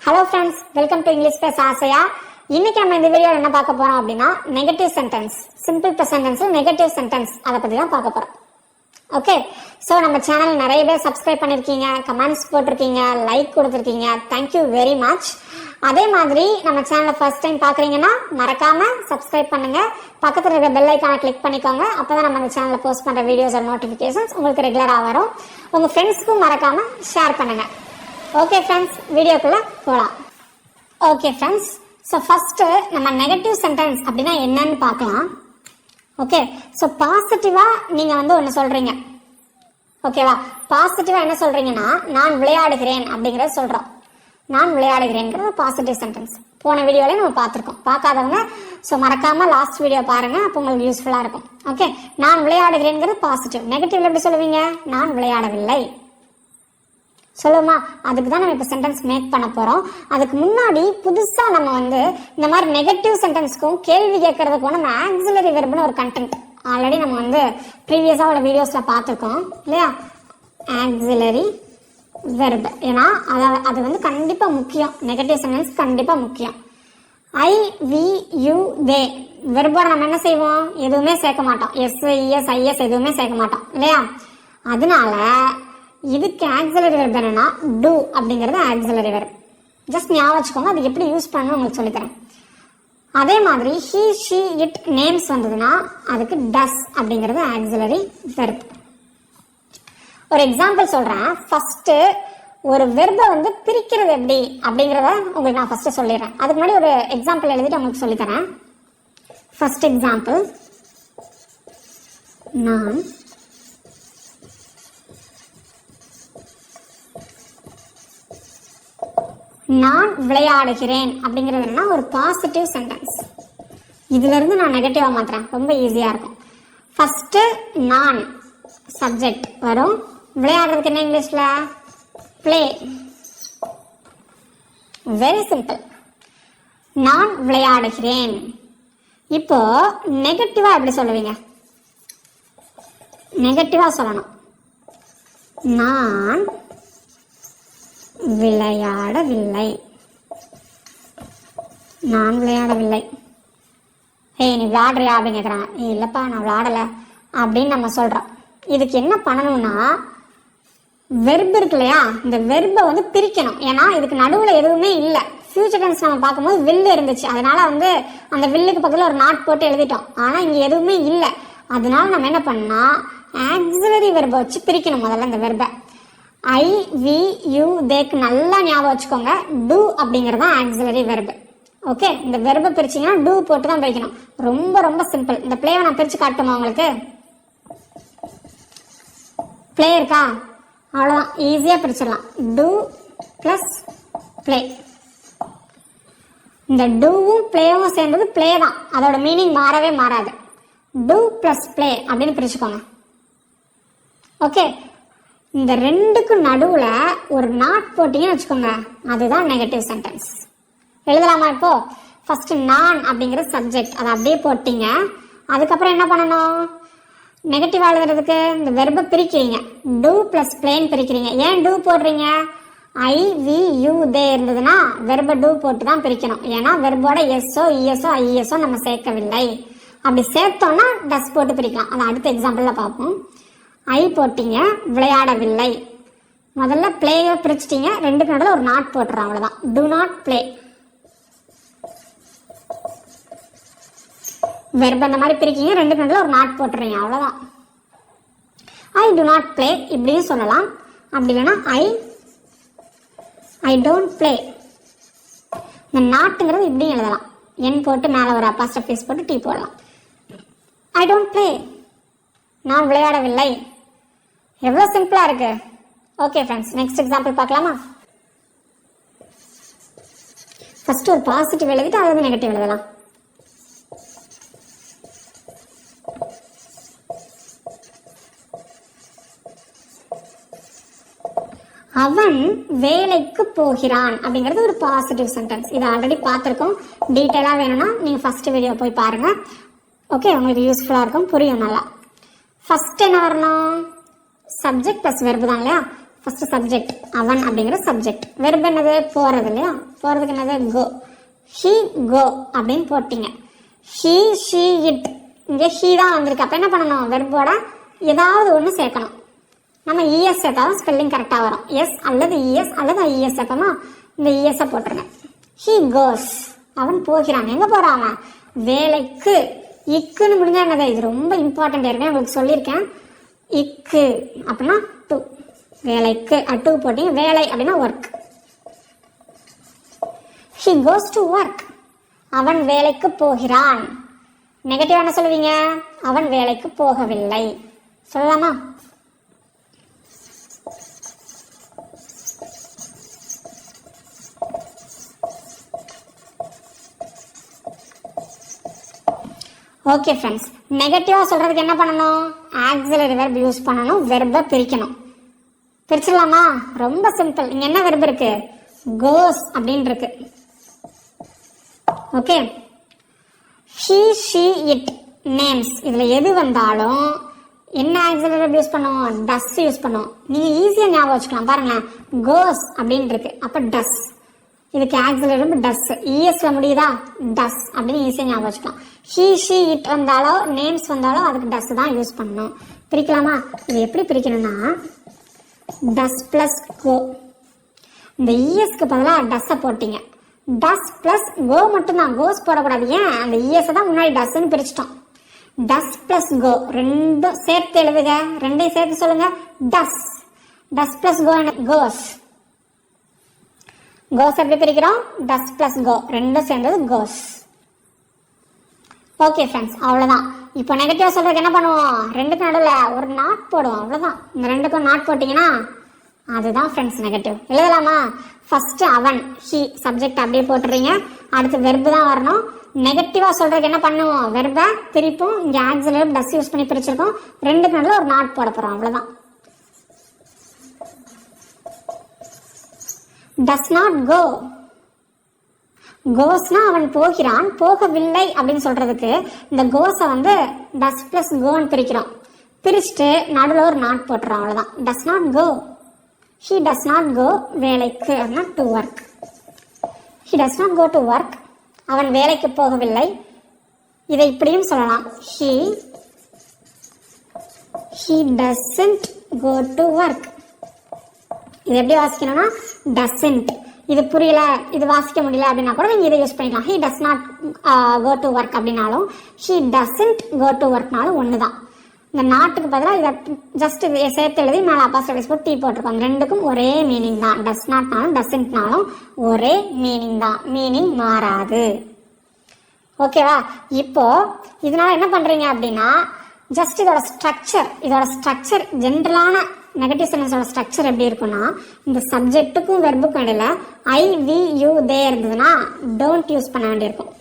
Hello friends, welcome to English பேச ஆசையா. இன்னைக்கு நம்ம இந்த வீடியோவில் என்ன பார்க்க போறோம் அப்படின்னா negative sentence, simple present tense, negative sentence அதை பத்தி தான் பார்க்க போறோம். ஓகே, ஸோ நம்ம சேனல் நிறைய பேர் சப்ஸ்கிரைப் பண்ணிருக்கீங்க, கமெண்ட்ஸ் போட்டிருக்கீங்க, லைக் கொடுத்துருக்கீங்க. Thank you very much. அதே மாதிரி நம்ம சேனலை ஃபர்ஸ்ட் டைம் பாக்குறீங்கன்னா மறக்காம சப்ஸ்கிரைப் பண்ணுங்க, பக்கத்துல இருக்க பெல் ஐக்கானை கிளிக் பண்ணிக்கோங்க. அப்பதான் நம்ம அந்த சேனல்ல போஸ்ட் பண்ற வீடியோஸ் நோட்டிபிகேஷன்ஸ் உங்களுக்கு ரெகுலரா வரும். உங்க ஃப்ரெண்ட்ஸ்க்கும் மறக்காம ஷேர் பண்ணுங்க. ஓகே ஃப்ரெண்ட்ஸ், வீடியோக்குள்ள போகலாம். ஓகே ஃப்ரெண்ட்ஸ், ஸோ ஃபர்ஸ்ட் நம்ம நெகட்டிவ் சென்டென்ஸ் அப்படின்னா என்னன்னு பார்க்கலாம். ஓகே, ஸோ பாசிட்டிவா நீங்க ஒன்று சொல்றீங்க. ஓகேவா, பாசிட்டிவா என்ன சொல்றீங்கன்னா நான் விளையாடுகிறேன் அப்படிங்கறத சொல்றோம். நான் விளையாடுகிறேன்ங்கிறது பாசிட்டிவ் சென்டென்ஸ். போன வீடியோல நம்ம பார்த்துருக்கோம். பார்க்காதவங்க ஸோ மறக்காம லாஸ்ட் வீடியோ பாருங்க, அப்போ உங்களுக்கு யூஸ்ஃபுல்லா இருக்கும். ஓகே, நான் விளையாடுகிறேன்ங்கிறது பாசிட்டிவ். நெகட்டிவ்ல எப்படி சொல்லுவீங்க? நான் விளையாடவில்லை சொல்லுமா. அதுக்கு தான் நம்ம இப்போ சென்டென்ஸ் மேக் பண்ண போறோம். அதுக்கு முன்னாடி புதுசா நம்ம இந்த மாதிரி நெகட்டிவ் சென்டென்ஸ்க்கும் கேள்வி கேட்கறதுக்கும் நம்ம ஆக்சிலரி வெர்ப்னு ஒரு கண்டென்ட் ஆல்ரெடி நம்ம ப்ரீவியஸா உள்ள வீடியோஸ்ல பார்த்துருக்கோம் இல்லையா? ஆக்சிலரி வெர்ப், ஏன்னா அது கண்டிப்பா முக்கியம். நெகட்டிவ் சென்டென்ஸ் கண்டிப்பா முக்கியம். ஐ, வி, யூ, தே வெர்போட நம்ம என்ன செய்வோம்? எதுவுமே சேர்க்க மாட்டோம். எஸ், இஎஸ், ஐஎஸ் எதுவுமே சேர்க்க மாட்டோம் இல்லையா? அதனால இதுக்கு ஆக்சிலரி வெர்ப் என்னன்னா டு அப்படிங்கிறது ஆக்சிலரி வெர்ப். ஜஸ்ட் ஞாபகம் வச்சுக்கோங்க, அது எப்படி யூஸ் பண்ணணும் உங்களுக்கு சொல்லித்தரேன். அதே மாதிரி ஹி, ஷி, இட் நேம்ஸ் வந்ததுன்னா அதுக்கு டஸ் அப்படிங்கிறது ஆக்சிலரி வெர்ப். ஒரு எக்ஸாம்பிள் சொல்றேன். ஃபர்ஸ்ட் ஒரு வெர்பை பிரிக்கிறது எப்படி அப்படிங்கிறத உங்களுக்கு நான் ஃபர்ஸ்ட் சொல்லிடுறேன். அதுக்கு முன்னாடி ஒரு எக்ஸாம்பிள் எழுதிட்டு உங்களுக்கு சொல்லித்தரேன். ஃபர்ஸ்ட் எக்ஸாம்பிள், நான் விளையாடுகிறேன் அப்படிங்கிறது என்னன்னா ஒரு பாசிட்டிவ் சென்டென்ஸ். இதுல இருந்து நான் நெகட்டிவா மாத்துறேன், ரொம்ப ஈஸியா இருக்கும். ஃபர்ஸ்ட் நான் சப்ஜெக்ட் வரும். விளையாடுறதுக்கு என்ன இங்கிலீஷ்ல? பிளே. Very simple. நான் விளையாடுகிறேன். இப்போ நெகட்டிவா எப்படி சொல்லுவீங்க? நெகட்டிவா சொல்லணும். நான் விளையாடவில்லை. நான் விளையாடவில்லை. ஏய், நீ விளையாடுறியா அப்படின்னு கேட்குறாங்க. இல்லப்பா நான் விளையாடல அப்படின்னு நம்ம சொல்றோம். இதுக்கு என்ன பண்ணணும்னா வெர்ப் இருக்கு இல்லையா, இந்த வெர்பை பிரிக்கணும். ஏன்னா இதுக்கு நடுவில் எதுவுமே இல்லை. ஃபியூச்சர் டென்ஸ் நம்ம பார்க்கும்போது வில்லு இருந்துச்சு, அதனால அந்த வில்லுக்கு பக்கத்தில் ஒரு நாட் போட்டு எழுதிட்டோம். ஆனா இங்க எதுவுமே இல்லை. அதனால நம்ம என்ன பண்ணா ஆக்சிலரி வெர்பை வச்சு பிரிக்கணும். முதல்ல இந்த வெர்பை ஐ, வி, யூ, தேக்கு நல்லா ஞாபகம் வச்சுக்கோங்க. டு அப்படிங்கறது ஆக்சிலரி வெர்ப். ஓகே, இந்த வெர்பை பிரிச்சீங்கன்னா டு போட்டு தான் பிரிக்கணும். ரொம்ப ரொம்ப சிம்பிள். இந்த பிளேவை நான் பிரிச்சு காட்டுமா உங்களுக்கு? பிளே இருக்கா? அவ்வளவுதான், ஈஸியா பிரிச்சிடலாம். To plus play. இந்த டூவும் பிளேவும் சேர்ந்தது பிளே தான். அதோட மீனிங் மாறவே மாறாது. டு பிளஸ் பிளே அப்படின்னு பிரிச்சுக்கோங்க. ஓகே, இந்த ரெண்டுக்கு நடுவுல ஒரு நாட் போட்டீங்கன்னு வச்சுக்கோங்க, அதுதான் நெகட்டிவ் சென்டென்ஸ். எழுதலாமா? இப்போ ஃபர்ஸ்ட் நான் அப்படிங்கிற சப்ஜெக்ட் அதை அப்படியே போட்டீங்க. அதுக்கப்புறம் என்ன பண்ணணும்? நெகட்டிவ் எழுதுறதுக்கு இந்த வெர்பை பிரிக்கிறீங்க. டு பிளஸ் பிளேன் பிரிக்கிறீங்க. ஏன் டு போடுறீங்க? ஐ, வி, யூ, தே இருந்ததுன்னா வெர்பை டு போட்டு தான் பிரிக்கணும். ஏன்னா வெர்போட எஸ்ஓ, இஎஸ்ஓ, ஐஎஸ்ஓ நம்ம சேர்க்கவில்லை. அப்படி சேர்த்தோம்னா டஸ் போட்டு பிரிக்கலாம். அதை அடுத்த எக்ஸாம்பிள்ல பார்ப்போம். ஐ போட்டீங்க, விளையாடவில்லை. முதல்ல பிளேயை பிரிச்சுட்டீங்க, ரெண்டுக்கு நடுவில் ஒரு நாட் போட்டுறோம், அவ்வளவுதான். To not play. வெர்ப் அந்த மாதிரி பிரிக்கீங்க, ரெண்டுக்கு நடுவில் ஒரு நாட் போட்டுறீங்க, அவ்வளவுதான். ஐ டு நாட் பிளே இப்படியும் சொல்லலாம். அப்படி இல்லைன்னா ஐ டோன்ட் பிளே. இந்த நாட்டுங்கிறது இப்படியும் எழுதலாம். என் போட்டு மேல ஒரு அப்பாஸ்ட்ரோஃபி போட்டு டி போடலாம். ஐ டோன்ட் பிளே, நான் விளையாடவில்லை. எவ்வளவு சிம்பிளா இருக்கு. ஓகே ஃப்ரெண்ட்ஸ், நெக்ஸ்ட் எக்ஸாம்பிள் பார்க்கலாமா? ஃபர்ஸ்ட் ஒரு பாசிட்டிவ் எழுதிட்டு அது நெகட்டிவ் எழுதலாம். அவன் வேலைக்கு போகிறான் அப்படிங்கிறது ஒரு பாசிட்டிவ் சென்டென்ஸ். இதை ஆல்ரெடி பார்த்துருக்கோம். டீட்டெயிலா வேணும்னா நீங்க ஃபர்ஸ்ட் வீடியோ போய் பாருங்க. ஓகே, உங்களுக்கு யூஸ்ஃபுல்லா இருக்கும், புரியும் நல்லா. ஃபர்ஸ்ட் என்ன வரணும்? சப்ஜெக்ட் பிளஸ் வெர்பு தான் இல்லையா? ஃபர்ஸ்ட் சப்ஜெக்ட் அவன் அப்படிங்கிற சப்ஜெக்ட். வெர்ப் என்னது? போறது இல்லையா? போறதுக்கு என்னது? கோ. ஹி கோ அப்படின்னு போட்டீங்க. ஹி ஷி இட், இங்கே ஹி தான் வந்திருக்கு. அப்போ என்ன பண்ணணும்? வெர்போட ஏதாவது ஒன்று சேர்க்கணும். நம்ம இஎஸ் சேர்த்தாலும் ஸ்பெல்லிங் கரெக்டாக வரும். எஸ் அல்லது இஎஸ் அல்லது ஐஎஸ் சேர்த்தோமா, இந்த இஎஸ்ஸை போட்டுருங்க. ஹி கோஸ், அவன் போகிறான். எங்கே போகிறான்? அவன் வேலைக்கு. இக்குன்னு முடிஞ்சா என்னது? இது ரொம்ப இம்பார்ட்டன்ட். ஏற்கனவே உங்களுக்கு சொல்லியிருக்கேன். இக்கு அப்படின்னா டு, வேலைக்கு. டு போட்டீங்க. வேலை அப்படின்னா work. He goes to work. அவன் வேலைக்கு போகிறான். நெகட்டிவ் என்ன சொல்லுவீங்க? அவன் வேலைக்கு போகவில்லை சொல்லலாமா? ஓகே ஃப்ரெண்ட்ஸ், நெகட்டிவா சொல்றதுக்கு என்ன பண்ணணும்? ஆக்ஸிலரி வெர்ப் யூஸ் பண்ணணும். வெர்பை பிரிக்கணும். பிரிச்சிடலாமா? ரொம்ப சிம்பிள். இங்க என்ன வெர்ப் இருக்கு? கோஸ் அப்படின்னு இருக்கு. Okay, he she it names, இதுல எது வந்தாலும் என்ன ஆக்ஸிலரி வெர்ப் யூஸ் பண்ணுவோம்? டஸ் யூஸ் பண்ணுவோம். நீங்க ஈஸியா ஞாபகம் வச்சுக்கலாம். பாருங்க, கோஸ் அப்படின்னு இருக்கு, அப்ப டஸ். இதுக்கு ஆக்ஸிலரி வெர்ப் டஸ். இஎஸ்ல முடியுதா? டஸ் அப்படின்னு ஈஸியா ஞாபகம் வச்சுக்கலாம். he she it வந்தாலோ நேம்ஸ் வந்தாலோ அதுக்கு டஸ் தான் யூஸ் பண்ணணும். பிரிக்கலாமா? இது எப்படி பிரிக்கணும்னா, டஸ் பிளஸ் கோ. இந்த இஎஸ்க்கு பதிலாக டஸ்ஸை போட்டீங்க. டஸ் பிளஸ் கோ மட்டும்தான், கோஸ் போடக்கூடாது. ஏன்? அந்த இஎஸ் தான் முன்னாடி டஸ்ன்னு பிரிச்சிட்டோம். டஸ் பிளஸ் கோ ரெண்டும் சேர்த்து எழுதுக. ரெண்டையும் சேர்த்து சொல்லுங்க. டஸ். டஸ் பிளஸ் கோ கோஸ். கோஸ் எப்படி பிரிக்கிறோம்? டஸ் பிளஸ் கோ ரெண்டும் சேர்ந்தது கோஸ். ஓகே ஃப்ரெண்ட்ஸ், அவ்வளோதான். இப்போ நெகட்டிவா சொல்றதுக்கு என்ன பண்ணுவோம்? ரெண்டுக்கும் நடுவில் ஒரு நாட் போடுவோம். அவ்வளோதான். இந்த ரெண்டுக்கும் நாட் போட்டீங்கன்னா அதுதான் ஃப்ரெண்ட்ஸ் நெகட்டிவ். எழுதலாமா? ஃபர்ஸ்ட் அவன், ஹி சப்ஜெக்ட் அப்படியே போட்டுறீங்க. அடுத்து வெர்பு தான் வரணும். நெகட்டிவா சொல்றதுக்கு என்ன பண்ணுவோம்? வெர்பை பிரிப்போம். இங்க ஆக்ஸிலரி டஸ் யூஸ் பண்ணி பிரிச்சிருக்கோம். ரெண்டுக்கு நடுவில் ஒரு நாட் போட போறோம். அவ்வளவுதான். டஸ் நாட் கோ. கோஸ்னா அவன் போகிறான், போகவில்லை அப்படின்னு சொல்றதுக்கு இந்த கோஸை வந்து டஸ் பிளஸ் கோன்னு பிரிக்கிறோம். பிரிச்சுட்டு நடுவில் ஒரு நாட் போட்டுறோம். அவ்வளவுதான். Does not go. He does not go வேலைக்கு to work. He does not go to work. அவன் வேலைக்கு போகவில்லை. இதை இப்படியும் சொல்லலாம். He doesn't go to work. இது எப்படி வாசிக்கணும்னா doesn't. இது புரியல, இது வாசிக்க முடியல அப்படின்னா கூட நீங்க இதை யூஸ் பண்ணிக்கலாம். He does not go to work அப்படின்னாலும் he doesn't go to workனாலும் ஒண்ணுதான். இந்த நாட்டுக்கு பதிலாக இதை ஜஸ்ட் சேர்த்து எழுதி மேலே அப்பாஸ்ட்ரோஃபி போட்டு டீ போட்டிருக்கோம். ரெண்டுக்கும் ஒரே மீனிங் தான். டஸ் நாட்னாலும் டஸ்ன்ட்னாலும் ஒரே மீனிங் தான். மீனிங் மாறாது. ஓகேவா? இப்போ இதனால என்ன பண்றீங்க அப்படின்னா, ஜஸ்ட் இதோட ஸ்ட்ரக்சர் ஜென்ரலான நெகட்டிவ் சென்டென்ஸோட ஸ்ட்ரக்சர் எப்படி இருக்குன்னா, இந்த சப்ஜெக்ட்டுக்கும் வெர்புக்கும் இடையில ஐ வி யூ தே இருந்ததுன்னா டோன்ட் யூஸ் பண்ண வேண்டியிருக்கும்.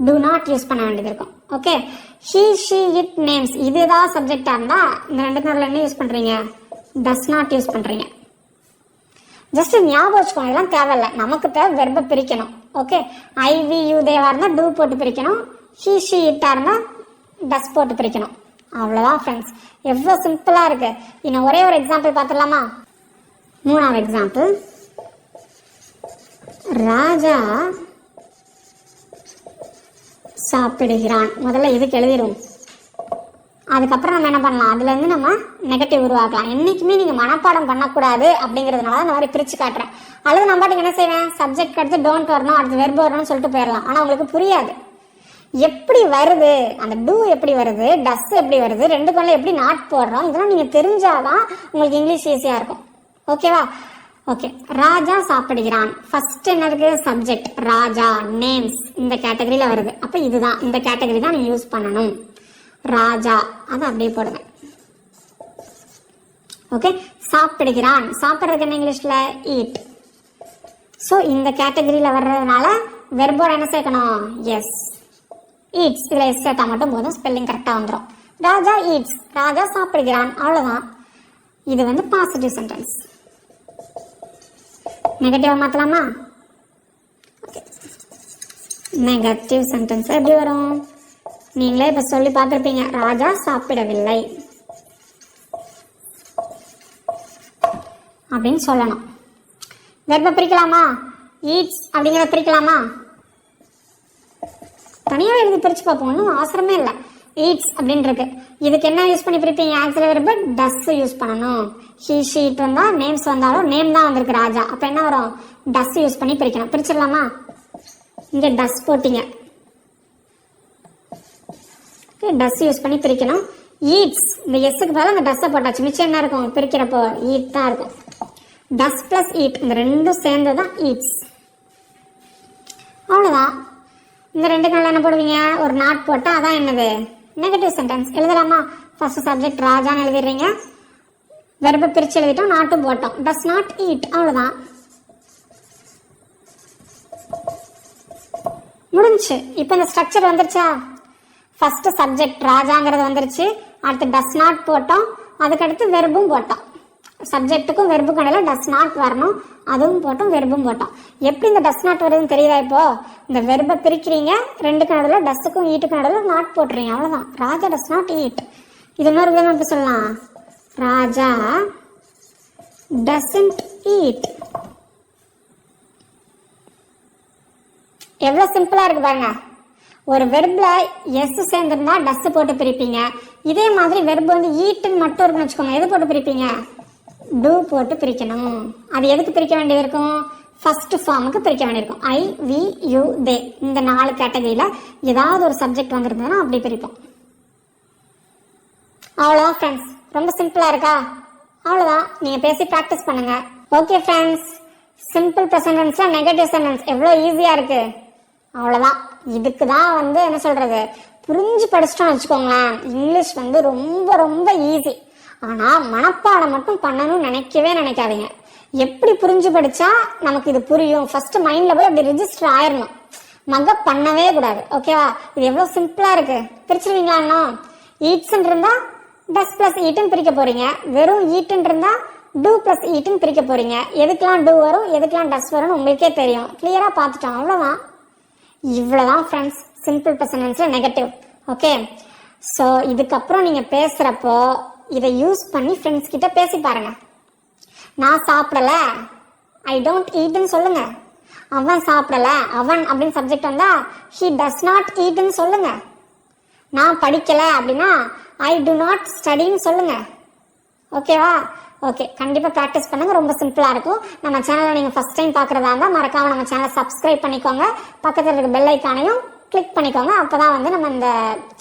do not யூஸ் பண்ண வேண்டியது இருக்கும். Okay, he she it names இதுதான் சப்ஜெக்டா இருந்தா இந்த ரெண்டு நாள்ல என்ன யூஸ் பண்றீங்க? does not யூஸ் பண்றீங்க. ஜஸ்ட் ஞாபகம் வச்சுக்கோங்க. இதெல்லாம் தேவையில்லை. நமக்கு தேவை வெர்பை பிரிக்கணும். ஓகே, ஐ வி யூ தேவா இருந்தா டூ போட்டு பிரிக்கணும். he she it இருந்தா டஸ் போட்டு பிரிக்கணும். அவ்வளவுதான் ஃப்ரெண்ட்ஸ். எவ்வளவு சிம்பிளா இருக்கு. இன்னும் ஒரே ஒரு எக்ஸாம்பிள் பார்த்துடலாமா? 3வது எக்ஸாம்பிள். ராஜா சாப்பிடுகிறான். முதல்ல இதுக்கு எழுதிடும். அதுக்கப்புறம் நம்ம என்ன பண்ணலாம்? அதுல இருந்து நம்ம நெகட்டிவ் உருவாக்கலாம். என்னைக்குமே நீங்க மனப்பாடம் பண்ணக்கூடாது அப்படிங்கிறதுனால இந்த மாதிரி பிரிச்சு காட்டுறேன். அல்லது நம்ம பாட்டுக்கு என்ன செய்வேன்? சப்ஜெக்ட் அடுத்து டோன்ட் வரணும், அடுத்து வெர்பு வரணும்னு சொல்லிட்டு போயிடலாம். ஆனா உங்களுக்கு புரியாது எப்படி வருது, அந்த டூ எப்படி வருது, டஸ் எப்படி வருது, ரெண்டுக்குள்ள எப்படி நாட் போடுறோம். இதெல்லாம் நீங்க தெரிஞ்சாதான் உங்களுக்கு இங்கிலீஷ் ஈஸியா இருக்கும். ஓகேவா? ஓகே, ராஜா சாப்பிடுகிறான். ஃபர்ஸ்ட் என்ன இருக்கு? சப்ஜெக்ட் ராஜா, நேம்ஸ் இந்த கேட்டகரியில வருது. அப்ப இதுதான், இந்த கேட்டகரி தான் நீங்க யூஸ் பண்ணணும். ராஜா அதை அப்படியே போடுங்க. ஓகே, சாப்பிடுகிறான். சாப்பிடுறதுக்கு என்ன இங்கிலீஷ்ல? ஈட். சோ இந்த கேட்டகரியில வர்றதுனால வெர்போட என்ன சேர்க்கணும்? எஸ். ஈட்ஸ். இதுல எஸ் சேர்த்தா மட்டும் போதும், ஸ்பெல்லிங் கரெக்டா வந்துடும். ராஜா ஈட்ஸ். ராஜா சாப்பிடுகிறான். அவ்வளவுதான். இது வந்து பாசிட்டிவ் சென்டென்ஸ். நெகட்டிவா மாத்தலாமா? நெகட்டிவ் சென்டென்ஸ் எப்படி வரும்? நீங்களே இப்ப சொல்லி பார்த்திருப்பீங்க. ராஜா சாப்பிடவில்லை. அப்படின்னு சொல்லணும். வெர்பை பிரிக்கலாமா? ஈட்ஸ் அப்படிங்கிறத பிரிக்கலாமா? தனியாக எழுதி பிரிச்சு பார்ப்போம், ஒன்றும் அவசரமே இல்லை. ஈட்ஸ் அப்படின்னு இருக்கு. இதுக்கு என்ன யூஸ் பண்ணி பிரிப்பீங்க? ஆக்சிலரி வெர்பு டஸ் யூஸ் பண்ணணும். ஹீ ஷீட் வந்தா நேம்ஸ் வந்தாலும் நேம் தான் வந்திருக்கு ராஜா, அப்ப என்ன வரும்? டஸ் யூஸ் பண்ணி பிரிக்கணும். பிரிச்சிடலாமா? இங்க டஸ் போட்டீங்க, டஸ் யூஸ் பண்ணி பிரிக்கணும். ஈட்ஸ் இந்த எஸ்ஸுக்கு பதிலாக அந்த டஸ்ஸை போட்டாச்சு, மிச்சம் என்ன இருக்கும் பிரிக்கிறப்போ? ஈட் தான் இருக்கும். டஸ் பிளஸ் ஈட் இந்த ரெண்டும் சேர்ந்து தான் ஈட்ஸ். அவ்வளோதான். இந்த ரெண்டு நாள் என்ன போடுவீங்க? ஒரு நாட் போட்டா அதான் என்னது? Negative sentence. எழுதலாமா? ஃபர்ஸ்ட் சப்ஜெக்ட் ராஜான்னு எழுதிடுறீங்க, வெர்பை பிரிச்சு எழுதிட்டோம், நாட்டும் போட்டோம். டஸ் நாட் ஈட், அவ்வளோதான், முடிஞ்சு. இப்போ இந்த ஸ்ட்ரக்சர் வந்துருச்சா? ஃபர்ஸ்ட் சப்ஜெக்ட் ராஜாங்கிறது வந்துருச்சு, அடுத்து டஸ் நாட் போட்டோம், அதுக்கடுத்து வெர்பும் போட்டோம். சப்ஜெக்ட்டுக்கும் வெர்புக்கும் இடையில டஸ் நாட் வரணும், அதுவும் போட்டோம், வெர்பும் போட்டோம். எப்படி இந்த டஸ் நாட் வருதுன்னு தெரியுதா? இப்போ இந்த வெர்பை பிரிக்கிறீங்க, ரெண்டுக்கு நடுவில் டஸ்ஸுக்கும் ஈட்டுக்கும் நடுவில் நாட் போட்டுறீங்க, அவ்வளோதான். ராஜா டஸ் நாட் ஈட். இது இன்னொரு விதமாக எப்படி சொல்லலாம்? ராஜா டசன்ட் ஈட். எவ்வளோ சிம்பிளா இருக்கு பாருங்க. ஒரு வெர்ப்ல எஸ் சேர்ந்துருந்தா டஸ் போட்டு பிரிப்பீங்க. இதே மாதிரி வெர்ப் வந்து ஈட்டுன்னு மட்டும் இருக்குன்னு வச்சுக்கோங்க, எது போட்டு பிரிப்பீங்க? டூ போட்டு பிரிக்கணும். அது எதுக்கு பிரிக்க வேண்டியது இருக்கும்? ஃபர்ஸ்ட் ஃபார்முக்கு பிரிக்க வேண்டியிருக்கும். ஐ, வி, யூ, தே இந்த 4 கேட்டகரியில ஏதாவது ஒரு சப்ஜெக்ட் வந்திருந்ததுன்னா அப்படி பிரிப்போம். அவ்வளோதான் ஃப்ரெண்ட்ஸ், ரொம்ப சிம்பிளா இருக்கா? அவ்வளோதான், நீங்க பேசி ப்ராக்டிஸ் பண்ணுங்க. Okay friends, simple present negative sentence எவ்வளோ ஈஸியா இருக்கு. அவ்வளோதான். இதுக்கு தான் வந்து என்ன சொல்றது, புரிஞ்சு படிச்சிட்டோம்னு வச்சுக்கோங்களேன், இங்கிலீஷ் வந்து ரொம்ப ரொம்ப ஈஸி. ஆனா மனப்பாடம் மட்டும் பண்ணணும்னு நினைக்கவே நினைக்காதீங்க. எப்படி புரிஞ்சு படிச்சா நமக்கு இது புரியும், ஃபர்ஸ்ட் மைண்ட்ல போய் அப்படி ரெஜிஸ்டர் ஆயிடணும், மகப் பண்ணவே கூடாது. ஓகேவா? இது எவ்வளவு சிம்பிளா இருக்கு. பிரிச்சிருவீங்களா? இன்னும் ஈட்ஸ் இருந்தா டஸ் பிளஸ் ஈட்டுன்னு பிரிக்க போறீங்க, வெறும் ஈட்டுன்னு இருந்தா டூ பிளஸ் ஈட்டுன்னு பிரிக்க போறீங்க. எதுக்கெல்லாம் டூ வரும், எதுக்கெல்லாம் டஸ் வரும்னு உங்களுக்கே தெரியும். கிளியரா பார்த்துட்டோம், அவ்வளவுதான். இவ்வளவுதான் friends, simple present negative. Okay, so இதுக்கப்புறம் நீங்க பேசுறப்போ இதை யூஸ் பண்ணி ஃப்ரெண்ட்ஸ் கிட்ட பேசி பாருங்க. நான் சாப்பிடல, ஐ டோன்ட் ஈட்னு சொல்லுங்க. அவன் சாப்பிடல, அவன் அப்படின்னு சப்ஜெக்ட் வந்தா ஹி டஸ் நாட் ஈட்னு சொல்லுங்க. நான் படிக்கல அப்படின்னா ஐ டு நாட் ஸ்டடின்னு சொல்லுங்க. ஓகேவா? ஓகே, கண்டிப்பா ப்ராக்டிஸ் பண்ணுங்க, ரொம்ப சிம்பிளா இருக்கும். நம்ம சேனலை நீங்க ஃபர்ஸ்ட் டைம் பாக்குறதா இருந்தா மறக்காம நம்ம சேனலை சப்ஸ்கிரைப் பண்ணிக்கோங்க, பக்கத்துல இருக்க பெல் ஐக்கானையும் கிளிக் பண்ணிக்கோங்க. அப்பதான் வந்து நம்ம இந்த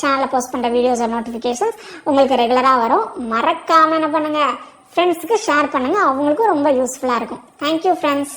சேனல்ல போஸ்ட் பண்ற வீடியோஸ் நோட்டிபிகேஷன்ஸ் உங்களுக்கு ரெகுலரா வரும். மறக்காம என்ன பண்ணுங்க, ஃப்ரெண்ட்ஸுக்கு ஷேர் பண்ணுங்க, அவங்களுக்கும் ரொம்ப யூஸ்ஃபுல்லா இருக்கும். Thank you friends.